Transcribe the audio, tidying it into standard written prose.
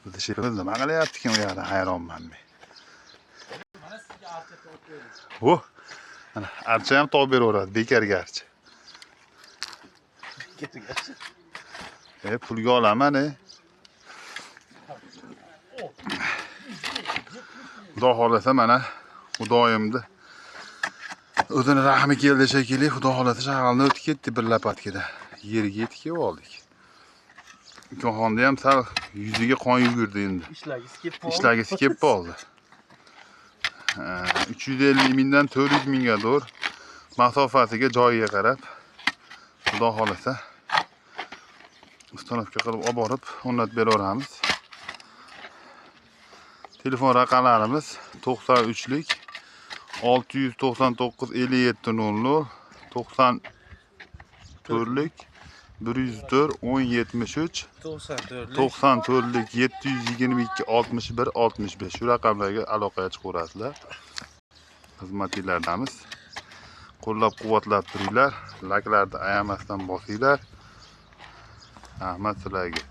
Bizni sherimiz nima qilyapti ekan u yoqda, hayronman men. Mana sizga archa topib berdim. Ho, ana archa ham topib beraveradi, bekarga archa. Pulga olaman, Xudo xolasa mana Xudoyimni o'zini rahmi keldi shekilli, Xudo xolasa shag'alni o'tib ketdi bir lapatkada. Yerga yetib kelib oldik. Ukaxonni ham sal yuziga qon yugurdi endi. Ishlagisi kelib qoldi. 350 mingdan 400 mingga doğru masofasiga joyiga qarab Xudo xolasa ustanovka qilib olib borib o'rnatib beraveramiz. Telefon raqamlarimiz 93lik 699 57 00 94lik 104 1073 94lik 722 61 65 shu raqamlarga aloqaga chiqaverasizlar. Xizmatchilardamiz. Qo'llab-quvvatlab turinglar, like'larni ayamasdan bosinglar. Rahmat sizlarga.